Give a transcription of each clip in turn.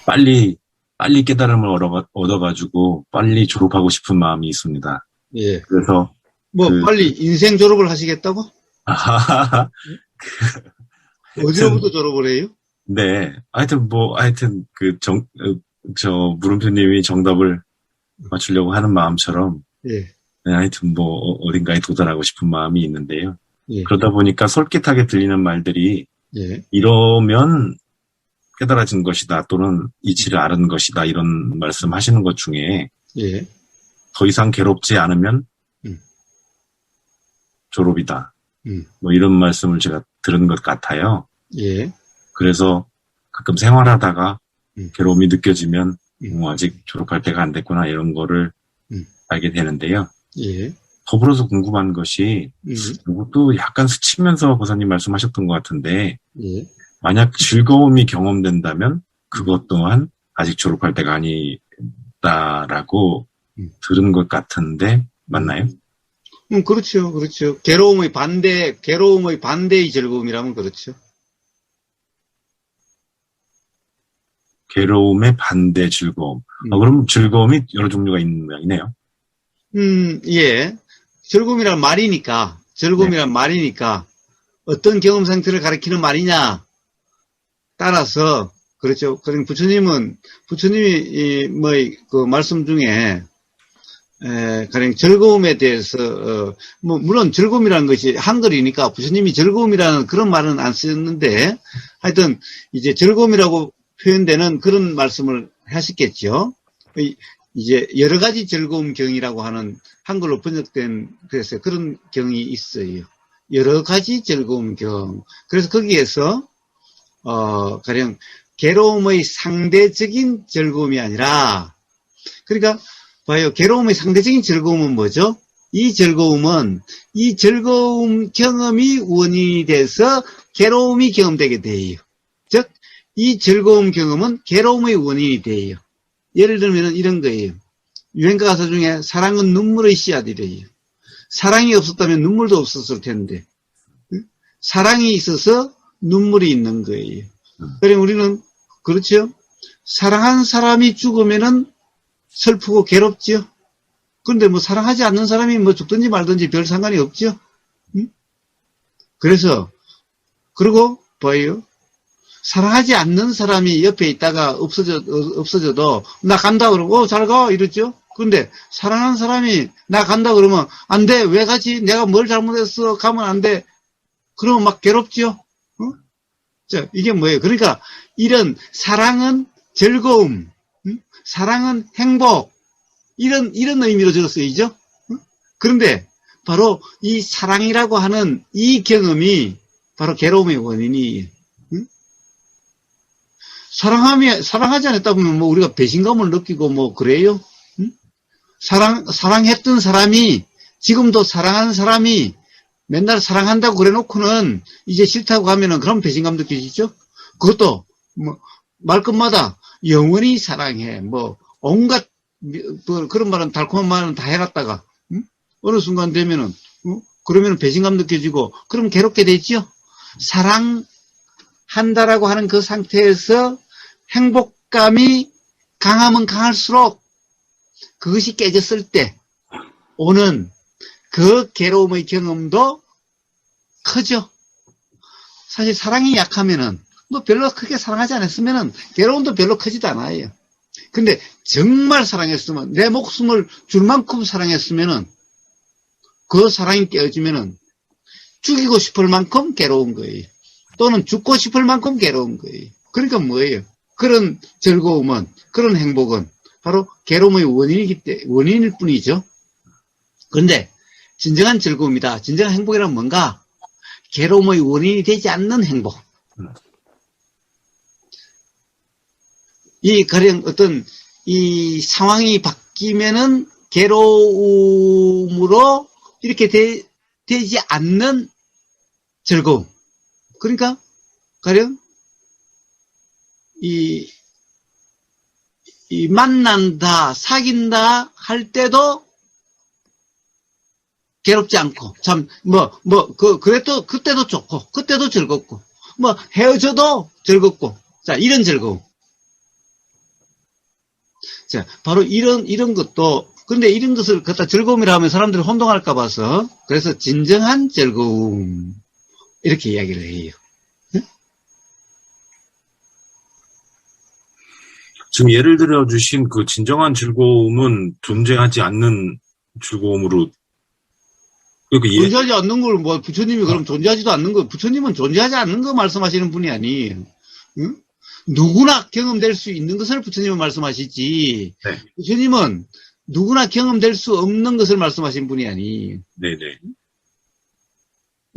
빨리, 빨리 깨달음을 얻어가지고 빨리 졸업하고 싶은 마음이 있습니다. 예. 그래서, 뭐, 빨리 인생 졸업을 하시겠다고? 어디로부터 졸업을 해요? 네. 하여튼, 물음표님이 정답을 맞추려고 하는 마음처럼, 예. 네, 하여튼 어딘가에 도달하고 싶은 마음이 있는데요. 예. 그러다 보니까 솔깃하게 들리는 말들이, 예. 이러면 깨달아진 것이다, 또는 이치를 아는 것이다, 이런 말씀 하시는 것 중에, 예. 더 이상 괴롭지 않으면, 졸업이다. 이런 말씀을 제가 들은 것 같아요. 예. 그래서 가끔 생활하다가 괴로움이 느껴지면, 아직 졸업할 때가 안 됐구나, 이런 거를 알게 되는데요. 예. 더불어서 궁금한 것이, 이것도 약간 스치면서 보사님 말씀하셨던 것 같은데, 예. 만약 즐거움이 경험된다면, 그것 또한 아직 졸업할 때가 아니다라고 들은 것 같은데, 맞나요? 그렇죠. 그렇죠. 괴로움의 반대의 즐거움이라면 그렇죠. 괴로움의 반대 즐거움. 그럼 즐거움이 여러 종류가 있는 모양이네요. 예. 즐거움이란 말이니까, 어떤 경험 상태를 가리키는 말이냐, 따라서, 그렇죠. 그럼 부처님이, 그 말씀 중에, 가령 즐거움에 대해서, 물론 즐거움이라는 것이 한글이니까 부처님이 즐거움이라는 그런 말은 안 쓰는데, 하여튼, 이제 즐거움이라고 표현되는 그런 말씀을 하셨겠죠. 이제 여러 가지 즐거움 경이라고 하는 한글로 번역된 그래서 그런 경이 있어요. 여러 가지 즐거움 경. 그래서 거기에서 가령 괴로움의 상대적인 즐거움이 아니라 그러니까 봐요. 괴로움의 상대적인 즐거움은 뭐죠? 이 즐거움 경험이 원인이 돼서 괴로움이 경험되게 돼요. 즉, 이 즐거움 경험은 괴로움의 원인이 돼요. 예를 들면 이런 거예요. 유행가 가사 중에 사랑은 눈물의 씨앗이래요. 사랑이 없었다면 눈물도 없었을 텐데 사랑이 있어서 눈물이 있는 거예요. 그럼 우리는 그렇죠. 사랑한 사람이 죽으면은 슬프고 괴롭죠. 그런데 뭐 사랑하지 않는 사람이 뭐 죽든지 말든지 별 상관이 없죠. 그래서 그리고 봐요. 사랑하지 않는 사람이 옆에 있다가 없어져도 나 간다 그러고 잘 가 이러죠. 그런데 사랑하는 사람이 나 간다 그러면 안 돼. 왜 가지? 내가 뭘 잘못했어? 가면 안 돼. 그러면 막 괴롭죠. 자, 이게 뭐예요? 그러니까 이런 사랑은 즐거움, 사랑은 행복 이런 의미로 적었어야죠. 그런데 바로 이 사랑이라고 하는 이 경험이 바로 괴로움의 원인이에요. 사랑하지 않았다 보면 뭐 우리가 배신감을 느끼고 뭐 그래요? 사랑했던 사람이 지금도 사랑하는 사람이 맨날 사랑한다고 그래 놓고는 이제 싫다고 하면은 그럼 배신감 느끼시죠? 그것도 뭐 말끝마다 영원히 사랑해 뭐 온갖 그런 말은 달콤한 말은 다 해놨다가 어느 순간 되면은 그러면 배신감 느껴지고 그럼 괴롭게 되죠? 사랑한다라고 하는 그 상태에서 행복감이 강하면 강할수록 그것이 깨졌을 때 오는 그 괴로움의 경험도 크죠. 사실 사랑이 약하면은 뭐 별로 크게 사랑하지 않았으면은 괴로움도 별로 크지도 않아요. 근데 정말 사랑했으면 내 목숨을 줄 만큼 사랑했으면은 그 사랑이 깨어지면은 죽이고 싶을 만큼 괴로운 거예요. 또는 죽고 싶을 만큼 괴로운 거예요. 그러니까 뭐예요? 그런 즐거움은, 그런 행복은 바로 괴로움의 원인일 뿐이죠. 그런데 진정한 즐거움이다. 진정한 행복이란 뭔가? 괴로움의 원인이 되지 않는 행복. 가령 어떤 이 상황이 바뀌면은 괴로움으로 이렇게 되지 않는 즐거움. 그러니까 가령 만난다, 사귄다 할 때도 괴롭지 않고, 그때도 좋고, 그때도 즐겁고, 헤어져도 즐겁고, 자, 이런 즐거움. 자, 바로 이런 것도, 근데 이런 것을 갖다 즐거움이라 하면 사람들이 혼동할까 봐서, 그래서 진정한 즐거움, 이렇게 이야기를 해요. 지금 예를 들어 주신 그 진정한 즐거움은 존재하지 않는 즐거움으로 존재하지 않는 걸 뭐 부처님이 그럼 존재하지도 않는 거, 부처님은 존재하지 않는 거 말씀하시는 분이 아니에요. 응? 누구나 경험될 수 있는 것을 부처님은 말씀하시지. 네. 부처님은 누구나 경험될 수 없는 것을 말씀하신 분이 아니에요. 네네.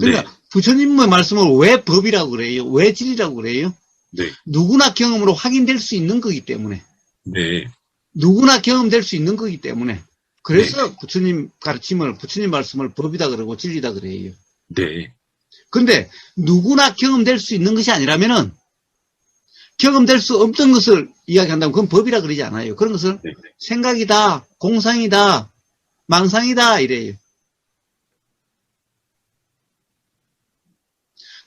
그러니까 네. 부처님의 말씀을 왜 법이라고 그래요? 왜 진리라고 그래요? 네. 누구나 경험으로 확인될 수 있는 거기 때문에. 네. 누구나 경험될 수 있는 거기 때문에. 그래서 네. 부처님 가르침을, 부처님 말씀을 법이다 그러고 진리다 그래요. 네. 근데 누구나 경험될 수 있는 것이 아니라면은 경험될 수 없던 것을 이야기한다면 그건 법이라 그러지 않아요. 그런 것을 네. 생각이다, 공상이다, 망상이다 이래요.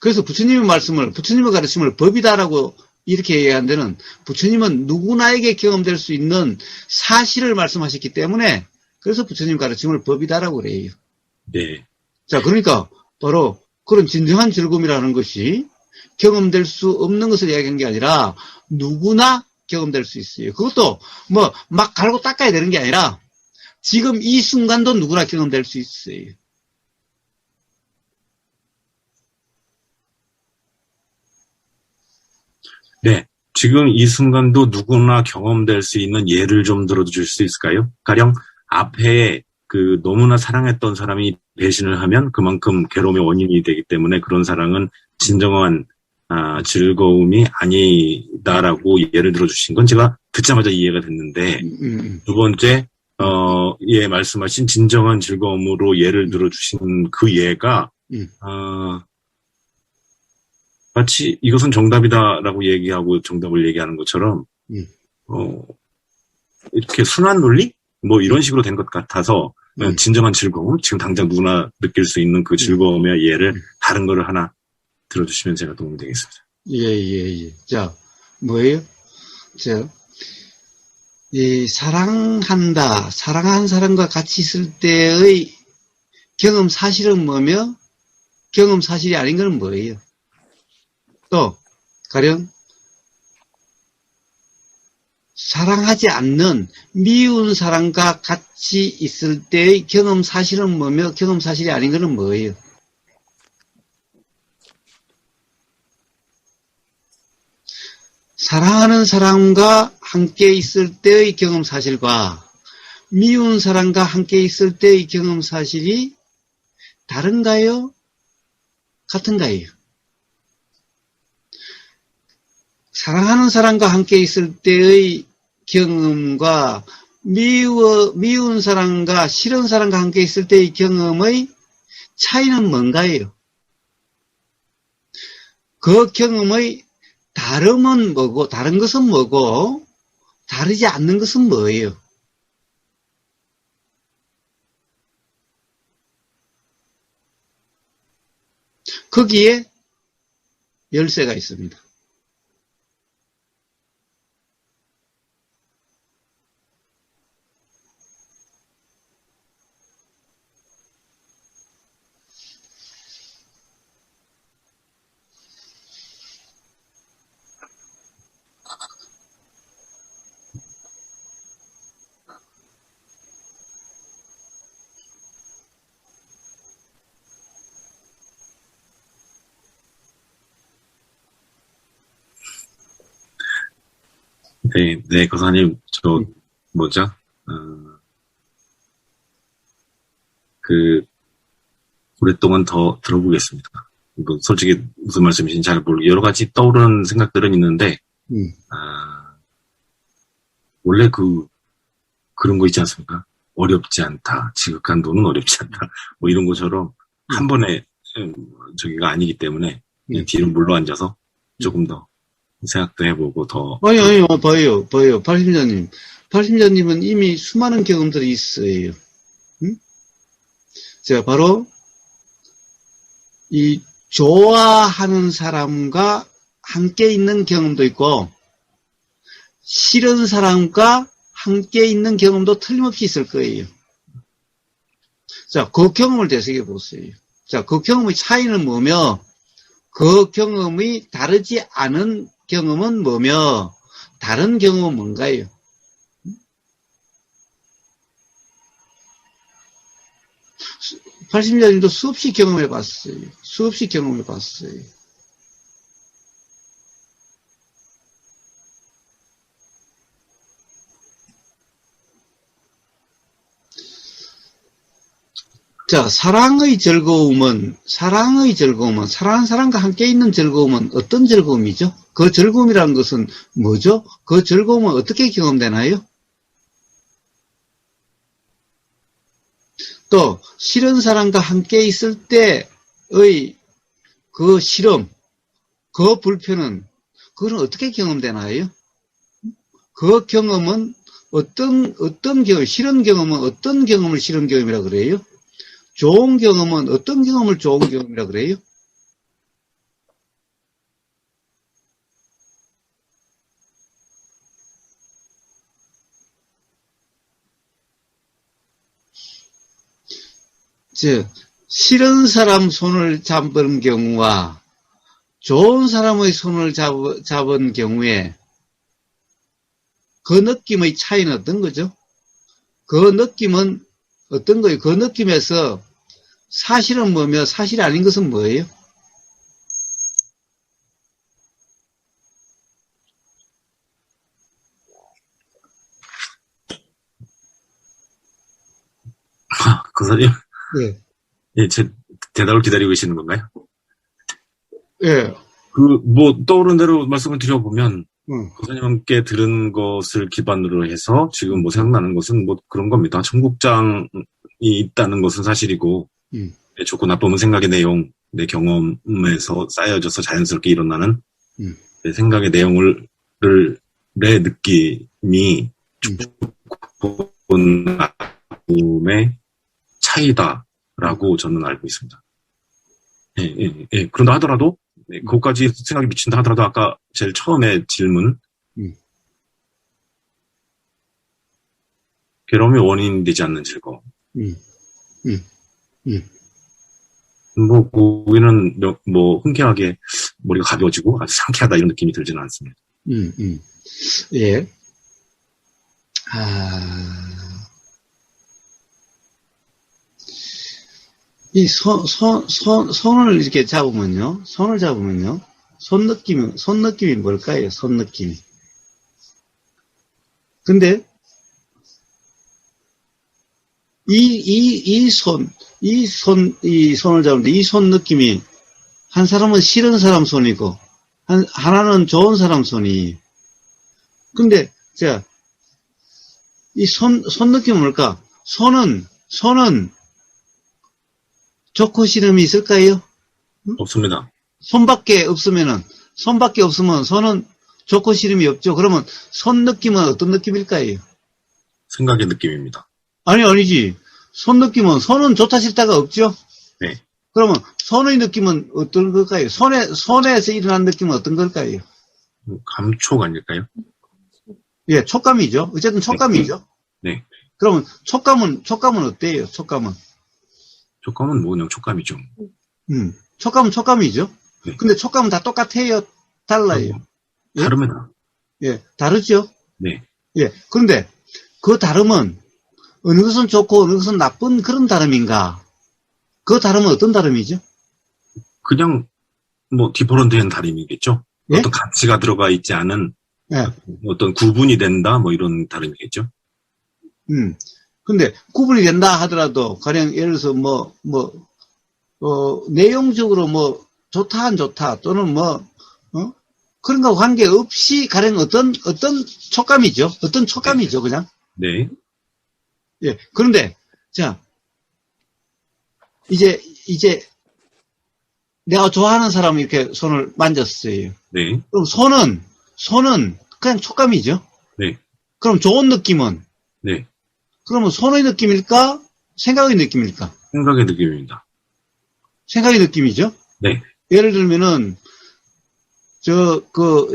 그래서 부처님의 말씀을, 부처님의 가르침을 법이다라고 이렇게 얘기한 데는 부처님은 누구나에게 경험될 수 있는 사실을 말씀하셨기 때문에 그래서 부처님 가르침을 법이다라고 그래요. 네. 자, 그러니까 바로 그런 진정한 즐거움이라는 것이 경험될 수 없는 것을 이야기한 게 아니라 누구나 경험될 수 있어요. 그것도 뭐 막 갈고 닦아야 되는 게 아니라 지금 이 순간도 누구나 경험될 수 있어요. 네. 지금 이 순간도 누구나 경험될 수 있는 예를 좀 들어줄 수 있을까요? 가령 앞에 그 너무나 사랑했던 사람이 배신을 하면 그만큼 괴로움의 원인이 되기 때문에 그런 사랑은 진정한 즐거움이 아니다라고 예를 들어주신 건 제가 듣자마자 이해가 됐는데 두 번째 예 말씀하신 진정한 즐거움으로 예를 들어주신 그 예가 마치 이것은 정답이다라고 얘기하고 정답을 얘기하는 것처럼 이렇게 순환 논리? 뭐 이런 식으로 된 것 같아서 진정한 즐거움, 지금 당장 누구나 느낄 수 있는 그 즐거움의 예를 다른 거를 하나 들어주시면 제가 도움이 되겠습니다. 예. 자, 뭐예요? 자, 이 사랑한다, 사랑한 사람과 같이 있을 때의 경험 사실은 뭐며 경험 사실이 아닌 건 뭐예요? 또 가령 사랑하지 않는 미운 사람과 같이 있을 때의 경험 사실은 뭐며 경험 사실이 아닌 것은 뭐예요? 사랑하는 사람과 함께 있을 때의 경험 사실과 미운 사람과 함께 있을 때의 경험 사실이 다른가요? 같은가요? 사랑하는 사람과 함께 있을 때의 경험과 미운 사람과 싫은 사람과 함께 있을 때의 경험의 차이는 뭔가요? 그 경험의 다름은 뭐고, 다른 것은 뭐고, 다르지 않는 것은 뭐예요? 거기에 열쇠가 있습니다. 네, 거사님, 뭐죠? 오랫동안 더 들어보겠습니다. 뭐, 솔직히 무슨 말씀이신지 잘 모르고, 여러 가지 떠오르는 생각들은 있는데, 원래 그런 거 있지 않습니까? 어렵지 않다. 지극한 돈은 어렵지 않다. 뭐 이런 것처럼, 한 번에, 저기가 아니기 때문에, 뒤로 물러앉아서 조금 더 생각도 해보고 더. 아니요, 봐요. 팔심자님. 팔심자님은 이미 수많은 경험들이 있어요. 응? 자, 바로, 이, 좋아하는 사람과 함께 있는 경험도 있고, 싫은 사람과 함께 있는 경험도 틀림없이 있을 거예요. 자, 그 경험을 되새겨 보세요. 자, 그 경험의 차이는 뭐며, 그 경험이 다르지 않은 경험은 뭐며, 다른 경험은 뭔가요? 80년대도 수없이 경험해 봤어요. 수없이 경험해 봤어요. 자, 사랑하는 사랑하는 사람과 함께 있는 즐거움은 어떤 즐거움이죠? 그 즐거움이라는 것은 뭐죠? 그 즐거움은 어떻게 경험되나요? 또, 싫은 사람과 함께 있을 때의 그 싫음, 그 불편은, 그건 어떻게 경험되나요? 그 경험은 어떤 경험, 싫은 경험은 어떤 경험을 싫은 경험이라고 그래요? 좋은 경험은 어떤 경험을 좋은 경험이라고 그래요? 즉, 싫은 사람 손을 잡은 경우와 좋은 사람의 손을 잡은 경우에 그 느낌의 차이는 어떤 거죠? 그 느낌은 어떤 거예요? 그 느낌에서 사실은 뭐며 사실이 아닌 것은 뭐예요? 권사님, 예. 예, 제 대답을 기다리고 계시는 건가요? 예. 떠오른 대로 말씀을 드려보면, 응. 권사님께 들은 것을 기반으로 해서 지금 생각나는 것은 그런 겁니다. 청국장이 있다는 것은 사실이고, 네, 좋고 나쁨은 생각의 내용, 내 경험에서 쌓여져서 자연스럽게 일어나는 내 생각의 내 느낌이 좋고 나쁨의 차이다라고 저는 알고 있습니다. 예. 그런다 하더라도, 그것까지 생각이 미친다 하더라도 아까 제일 처음에 질문, 괴로움이 원인이 되지 않는 즐거움. 거기는 흔쾌하게 머리가 가벼워지고 아주 상쾌하다 이런 느낌이 들지는 않습니다. 예. 이 손을 이렇게 잡으면요. 손 느낌이 뭘까요? 손 느낌이. 근데, 이 손을 잡는데 이 손 느낌이 한 사람은 싫은 사람 손이고, 하나는 좋은 사람 손이. 근데, 자, 이 손 느낌은 뭘까? 손은 좋고 싫음이 있을까요? 없습니다. 손밖에 없으면 손은 좋고 싫음이 없죠. 그러면 손 느낌은 어떤 느낌일까요? 생각의 느낌입니다. 아니지. 손 느낌은 손은 좋다 싫다가 없죠. 네. 그러면 손의 느낌은 어떤 걸까요? 손에서 일어난 느낌은 어떤 걸까요? 감촉 아닐까요? 예, 촉감이죠. 어쨌든 촉감이죠. 네. 그러면 촉감은 어때요? 촉감은 그냥 촉감이죠. 촉감은 촉감이죠. 네. 근데 촉감은 다 똑같아요? 달라요? 다릅니다. 예, 다르죠? 네. 예, 그런데 그 다름은 어느 것은 좋고 어느 것은 나쁜 그런 다름인가? 그 다름은 어떤 다름이죠? 그냥 디퍼런트한 다름이겠죠. 예? 어떤 가치가 들어가 있지 않은 예. 어떤 구분이 된다 이런 다름이겠죠. 근데 구분이 된다 하더라도 가령 예를 들어서 내용적으로 좋다 안 좋다 또는 그런 거 관계없이 가령 어떤 촉감이죠. 어떤 촉감이죠, 그냥. 네. 예. 그런데 자 이제 내가 좋아하는 사람이 이렇게 손을 만졌어요. 네. 그럼 손은 그냥 촉감이죠. 네. 그럼 좋은 느낌은? 네. 그러면 손의 느낌일까? 생각의 느낌일까? 생각의 느낌입니다. 생각의 느낌이죠? 네. 예를 들면은,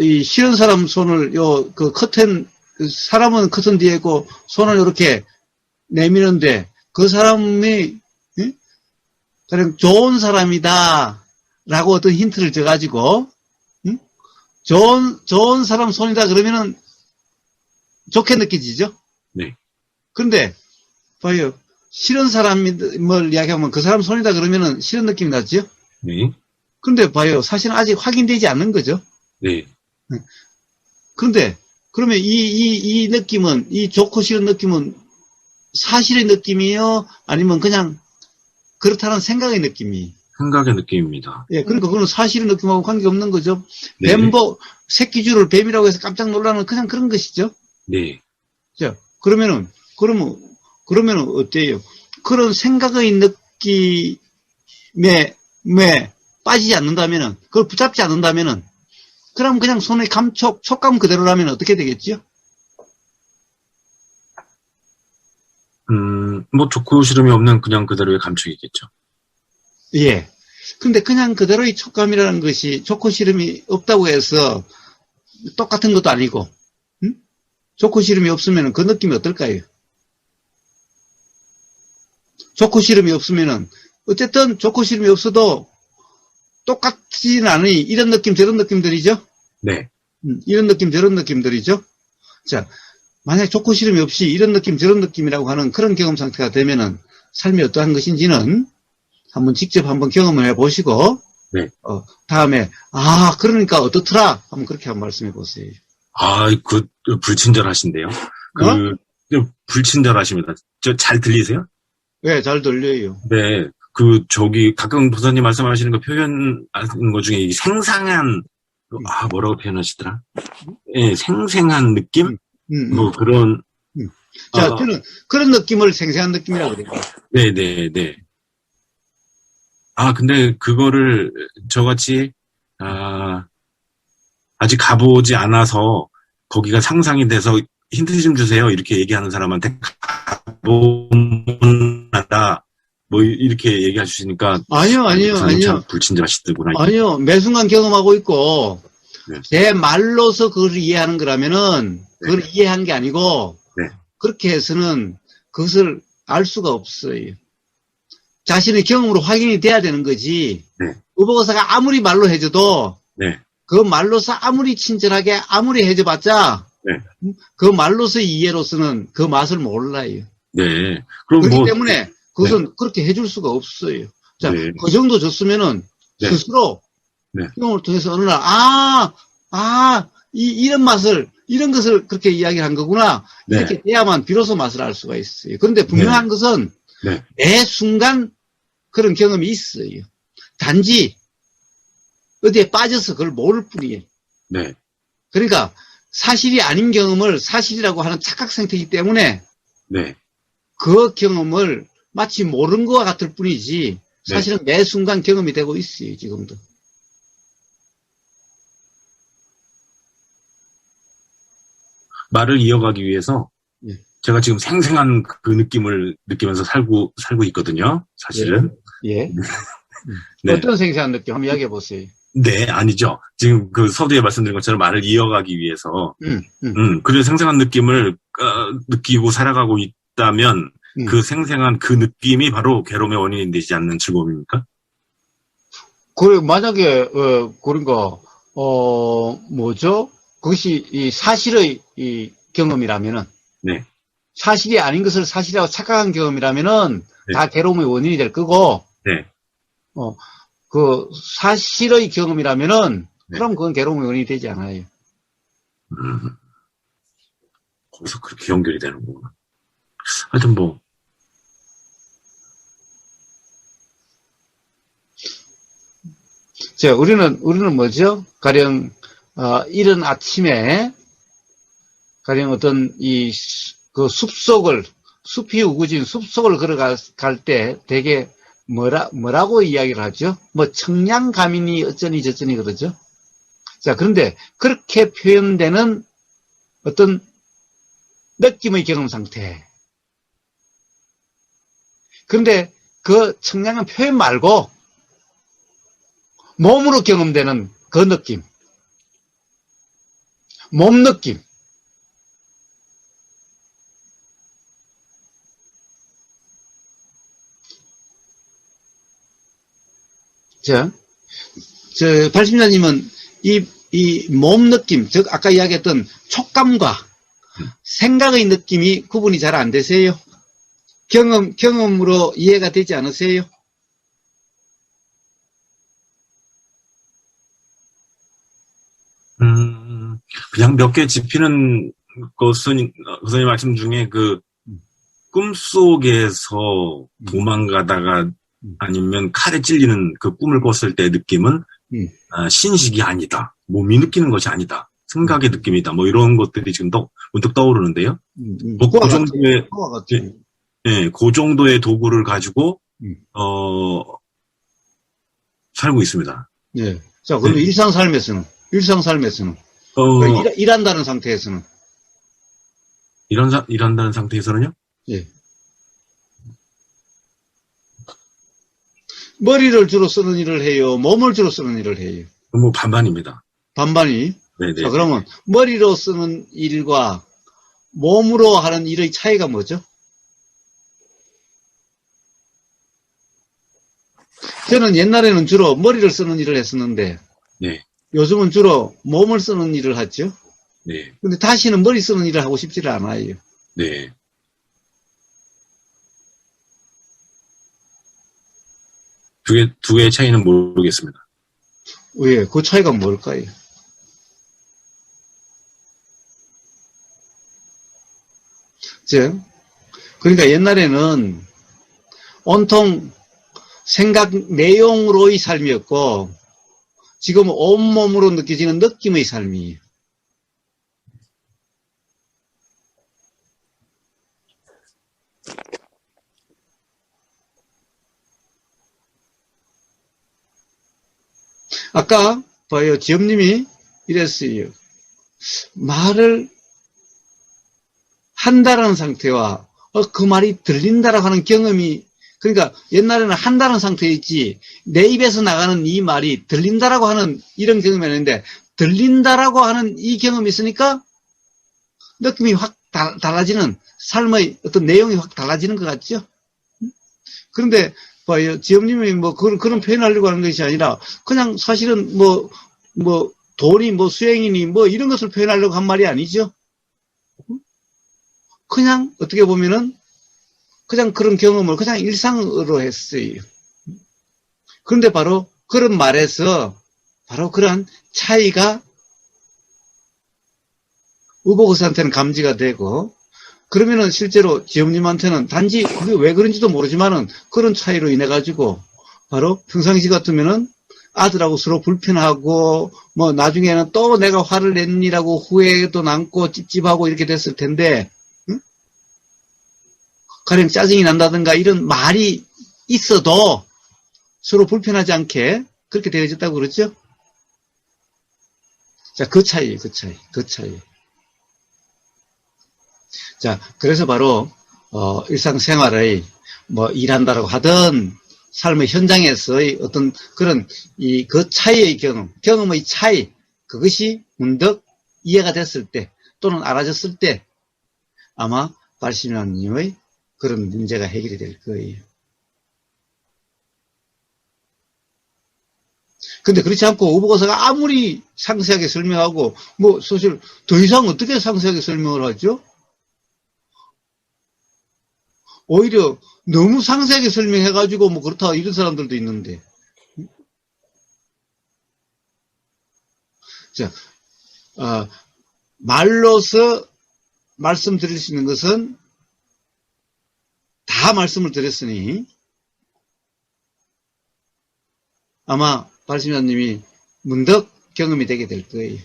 이 싫은 사람 손을, 커튼, 사람은 커튼 뒤에 있고 손을 이렇게 내미는데 그 사람이 그냥 좋은 사람이다 라고 어떤 힌트를 줘가지고 좋은 사람 손이다 그러면은 좋게 느껴지죠. 네. 그런데 봐요. 싫은 사람을 이야기하면 그 사람 손이다 그러면은 싫은 느낌이 나죠. 네. 그런데 봐요. 사실은 아직 확인되지 않는 거죠. 네. 그런데 그러면 이 느낌은 이 좋고 싫은 느낌은 사실의 느낌이요? 아니면 그냥 그렇다는 생각의 느낌이? 생각의 느낌입니다. 예, 그러니까 그건 사실의 느낌하고 관계없는 거죠. 네. 새끼줄을 뱀이라고 해서 깜짝 놀라는 그냥 그런 것이죠. 네. 자, 그러면 어때요? 그런 생각의 느낌에 빠지지 않는다면은, 그걸 붙잡지 않는다면은, 그럼 그냥 손의 촉감 그대로라면 어떻게 되겠죠? 뭐 좋고 싫음이 없는 그냥 그대로의 감촉이겠죠. 예. 근데 그냥 그대로의 촉감이라는 것이 좋고 싫음이 없다고 해서 똑같은 것도 아니고, 좋고 싫음이 없으면 그 느낌이 어떨까요? 좋고 싫음이 없으면은, 어쨌든 좋고 싫음이 없어도 똑같지는 않으니 이런 느낌 저런 느낌들이죠? 네. 이런 느낌 저런 느낌들이죠? 자, 만약 좋고 싫음이 없이 이런 느낌 저런 느낌이라고 하는 그런 경험 상태가 되면은 삶이 어떠한 것인지는 한번 직접 한번 경험을 해보시고, 네. 다음에, 그러니까 어떻더라? 한번 그렇게 한번 말씀해 보세요. 불친절하신데요. 불친절하십니다. 잘 들리세요? 네, 잘 들려요. 네. 가끔 보사님 말씀하시는 거 표현하는 것 중에 이 생생한, 뭐라고 표현하시더라? 예, 생생한 느낌? 뭐 그런. 자, 저는 그런 느낌을 생생한 느낌이라고 그래요. 네네네. 근데 그거를 저같이, 아직 가보지 않아서 거기가 상상이 돼서 힌트 좀 주세요. 이렇게 얘기하는 사람한테 가보면 안다. 뭐 이렇게 얘기해 주시니까. 아니요. 참 불친절하시더구나. 아니요. 매 순간 경험하고 있고, 네. 제 말로서 그걸 이해하는 거라면은, 그걸 이해한 게 아니고, 네. 그렇게 해서는 그것을 알 수가 없어요. 자신의 경험으로 확인이 돼야 되는 거지. 네. 의보사가 아무리 말로 해줘도, 네. 그 말로서 아무리 친절하게 아무리 해줘봤자, 네. 그 말로서의 이해로서는 그 맛을 몰라요. 네. 그럼 그렇기 때문에 그것은 그렇게 해줄 수가 없어요. 자, 네. 그 정도 줬으면은 스스로 경험을 통해서 어느 날, 이런 맛을, 이런 것을 그렇게 이야기한 거구나. 이렇게 돼야만 비로소 맛을 알 수가 있어요. 그런데 분명한 것은 매 순간 그런 경험이 있어요. 단지 어디에 빠져서 그걸 모를 뿐이에요. 네. 그러니까 사실이 아닌 경험을 사실이라고 하는 착각 상태이기 때문에 그 경험을 마치 모르는 것과 같을 뿐이지 사실은 매 순간 경험이 되고 있어요. 지금도. 말을 이어가기 위해서 제가 지금 생생한 그 느낌을 느끼면서 살고 있거든요. 사실은. 예. 어떤 생생한 느낌 한번 이야기해 보세요. 네, 아니죠. 지금 그 서두에 말씀드린 것처럼 말을 이어가기 위해서, 그래서 생생한 느낌을 느끼고 살아가고 있다면, 그 생생한 그 느낌이 바로 괴로움의 원인이 되지 않는 즐거움입니까? 그래, 만약에, 그러니까, 뭐죠? 그것이 이 사실의 이 경험이라면은, 사실이 아닌 것을 사실이라고 착각한 경험이라면은, 다 괴로움의 원인이 될 거고, 그 사실의 경험이라면은 그럼 그건 괴로움의 원인이 되지 않아요. 거기서 그렇게 연결이 되는구나. 하여튼 뭐. 자, 우리는 뭐죠? 가령 이른 아침에 가령 어떤 그 숲이 우거진 숲속을 걸어갈 때 되게 뭐라고 이야기를 하죠? 뭐, 청량감이니 어쩌니 저쩌니 그러죠? 자, 그런데 그렇게 표현되는 어떤 느낌의 경험 상태. 그런데 그 청량한 표현 말고 몸으로 경험되는 그 느낌. 몸 느낌. 자, 발심자님은 이 몸 느낌, 즉, 아까 이야기했던 촉감과 생각의 느낌이 구분이 잘 안 되세요? 경험으로 이해가 되지 않으세요? 그냥 몇 개 짚히는 것은, 선생님 말씀 중에 꿈속에서 도망가다가 아니면 칼에 찔리는 그 꿈을 꿨을 때 느낌은 신식이 아니다. 몸이 느끼는 것이 아니다. 생각의 느낌이다. 뭐 이런 것들이 지금 문득 떠오르는데요. 그 정도의, 그 정도의 도구를 가지고, 살고 있습니다. 예. 자, 그럼 일상삶에서는? 일한다는 상태에서는? 일한다는 상태에서는요? 예. 머리를 주로 쓰는 일을 해요? 몸을 주로 쓰는 일을 해요? 뭐 반반입니다. 반반이? 네네. 자, 그러면 머리로 쓰는 일과 몸으로 하는 일의 차이가 뭐죠? 저는 옛날에는 주로 머리를 쓰는 일을 했었는데, 네. 요즘은 주로 몸을 쓰는 일을 하죠. 네. 근데 다시는 머리 쓰는 일을 하고 싶지를 않아요. 네. 두 개의 차이는 모르겠습니다. 왜? 그 차이가 뭘까요? 그러니까 옛날에는 온통 생각 내용으로의 삶이었고, 지금은 온몸으로 느껴지는 느낌의 삶이에요. 아까 봐요. 지엄님이 이랬어요. 말을 한다는 상태와 그 말이 들린다라고 하는 경험이, 그러니까 옛날에는 한다는 상태였지 내 입에서 나가는 이 말이 들린다라고 하는 이런 경험이 아닌데, 들린다라고 하는 이 경험이 있으니까 느낌이 확 달라지는, 삶의 어떤 내용이 확 달라지는 것 같죠? 그런데 봐요. 지엄님이 뭐 그런 표현하려고 하는 것이 아니라 그냥 사실은 돈이 수행이니 이런 것을 표현하려고 한 말이 아니죠. 그냥 어떻게 보면은 그냥 그런 경험을 그냥 일상으로 했어요. 그런데 바로 그런 말에서 바로 그런 차이가 의복의사한테는 감지가 되고, 그러면은 실제로 지엄님한테는 단지 그게 왜 그런지도 모르지만은 그런 차이로 인해 가지고 바로 평상시 같으면은 아들하고 서로 불편하고 나중에는 또 내가 화를 냈니라고 후회도 남고 찝찝하고 이렇게 됐을 텐데, 가령 짜증이 난다든가 이런 말이 있어도 서로 불편하지 않게 그렇게 되어졌다고 그러죠? 자, 그 차이. 자, 그래서 바로 일상생활의 일한다라고 하든 삶의 현장에서의 어떤 그런 그 차이의 경험의 차이, 그것이 문득 이해가 됐을 때 또는 알아졌을 때 아마 발심장님의 그런 문제가 해결이 될 거예요. 근데 그렇지 않고 의복의사가 아무리 상세하게 설명하고 사실 더 이상 어떻게 상세하게 설명을 하죠? 오히려 너무 상세하게 설명해가지고 그렇다 이런 사람들도 있는데. 자, 말로서 말씀드릴 수 있는 것은 다 말씀을 드렸으니 아마 발심자님이 문득 경험이 되게 될 거예요.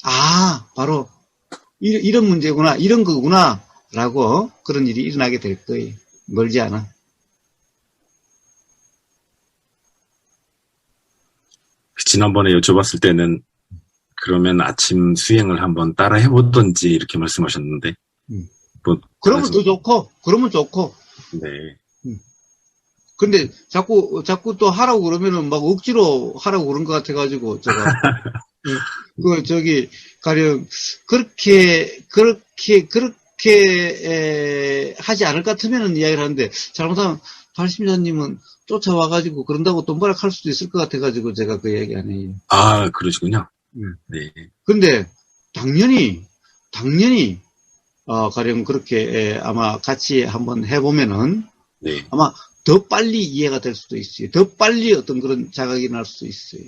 아, 바로 이런 문제구나, 이런 거구나 라고 그런 일이 일어나게 될 거예요. 멀지 않아. 지난번에 여쭤봤을 때는 그러면 아침 수행을 한번 따라 해보든지 이렇게 말씀하셨는데. 그러면 더 좋고, 네. 근데 자꾸 또 하라고 그러면은 억지로 하라고 그런 것 같아가지고, 제가. 가령, 그렇게 하지 않을 것 같으면은 이야기를 하는데, 잘못하면 발심자님은 쫓아와가지고 그런다고 돈 벌어갈 수도 있을 것 같아가지고 제가 그 얘기 안 해요. 아, 그러시군요. 음. 네. 근데 당연히 가령 그렇게 아마 같이 한번 해보면은 네. 아마 더 빨리 이해가 될 수도 있어요. 더 빨리 어떤 그런 자각이 날 수도 있어요.